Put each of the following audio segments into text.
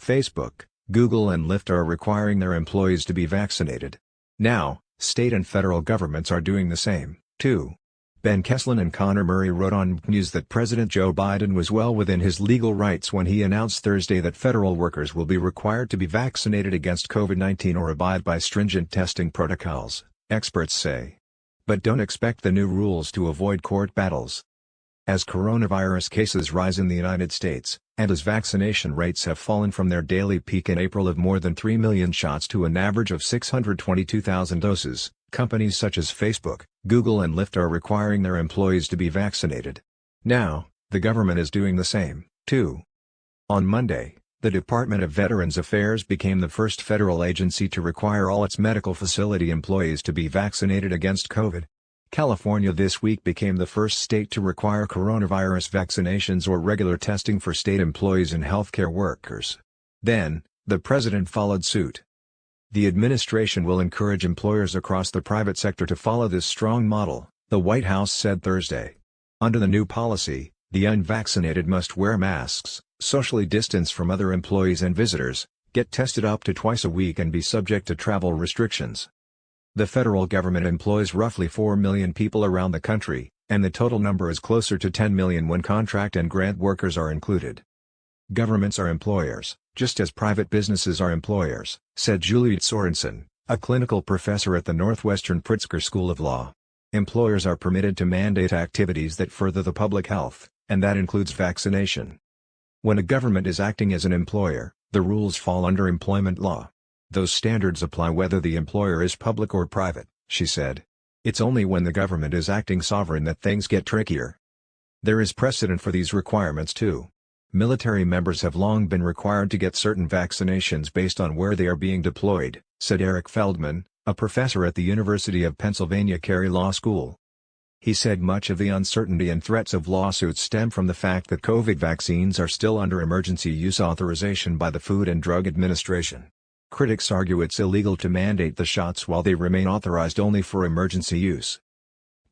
Facebook, Google and Lyft are requiring their employees to be vaccinated. Now, state and federal governments are doing the same, too. Ben Kesslin and Connor Murray wrote on News that President Joe Biden was well within his legal rights when he announced Thursday that federal workers will be required to be vaccinated against COVID-19 or abide by stringent testing protocols, experts say. But don't expect the new rules to avoid court battles. As coronavirus cases rise in the United States, and as vaccination rates have fallen from their daily peak in April of more than 3 million shots to an average of 622,000 doses, companies such as Facebook, Google and Lyft are requiring their employees to be vaccinated. Now, the government is doing the same, too. On Monday, the Department of Veterans Affairs became the first federal agency to require all its medical facility employees to be vaccinated against COVID. California this week became the first state to require coronavirus vaccinations or regular testing for state employees and healthcare workers. Then, the president followed suit. The administration will encourage employers across the private sector to follow this strong model, the White House said Thursday. Under the new policy, the unvaccinated must wear masks, socially distance from other employees and visitors, get tested up to twice a week and be subject to travel restrictions. The federal government employs roughly 4 million people around the country, and the total number is closer to 10 million when contract and grant workers are included. Governments are employers, just as private businesses are employers, said Juliet Sorensen, a clinical professor at the Northwestern Pritzker School of Law. Employers are permitted to mandate activities that further the public health, and that includes vaccination. When a government is acting as an employer, the rules fall under employment law. Those standards apply whether the employer is public or private, she said. It's only when the government is acting sovereign that things get trickier. There is precedent for these requirements too. Military members have long been required to get certain vaccinations based on where they are being deployed, said Eric Feldman, a professor at the University of Pennsylvania Carey Law School. He said much of the uncertainty and threats of lawsuits stem from the fact that COVID vaccines are still under emergency use authorization by the Food and Drug Administration. Critics argue it's illegal to mandate the shots while they remain authorized only for emergency use.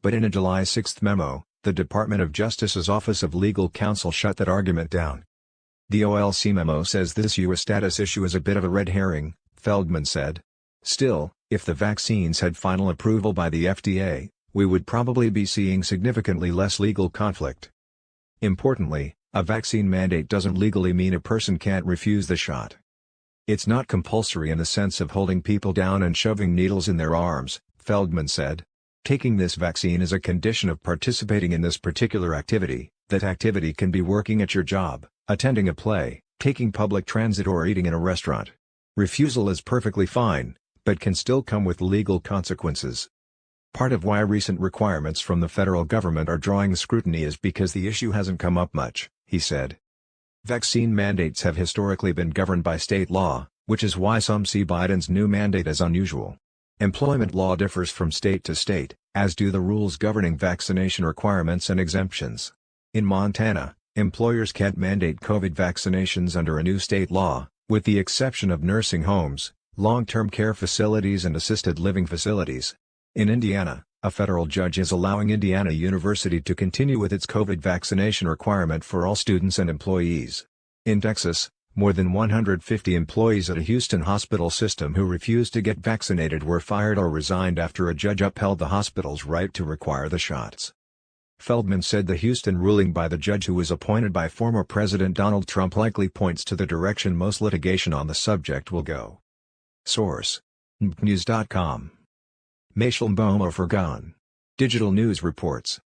But in a July 6 memo, the Department of Justice's Office of Legal Counsel shut that argument down. The OLC memo says this U.S. status issue is a bit of a red herring, Feldman said. Still, if the vaccines had final approval by the FDA, we would probably be seeing significantly less legal conflict. Importantly, a vaccine mandate doesn't legally mean a person can't refuse the shot. It's not compulsory in the sense of holding people down and shoving needles in their arms, Feldman said. Taking this vaccine is a condition of participating in this particular activity. That activity can be working at your job, attending a play, taking public transit or eating in a restaurant. Refusal is perfectly fine, but can still come with legal consequences. Part of why recent requirements from the federal government are drawing scrutiny is because the issue hasn't come up much, he said. Vaccine mandates have historically been governed by state law, which is why some see Biden's new mandate as unusual. Employment law differs from state to state, as do the rules governing vaccination requirements and exemptions. In Montana, employers can't mandate COVID vaccinations under a new state law, with the exception of nursing homes, long-term care facilities and assisted living facilities. In Indiana, a federal judge is allowing Indiana University to continue with its COVID vaccination requirement for all students and employees. In Texas, more than 150 employees at a Houston hospital system who refused to get vaccinated were fired or resigned after a judge upheld the hospital's right to require the shots. Feldman said the Houston ruling by the judge who was appointed by former President Donald Trump likely points to the direction most litigation on the subject will go. Source: NBCnews.com. Meshel Mbomo Fergan. Digital News Reports.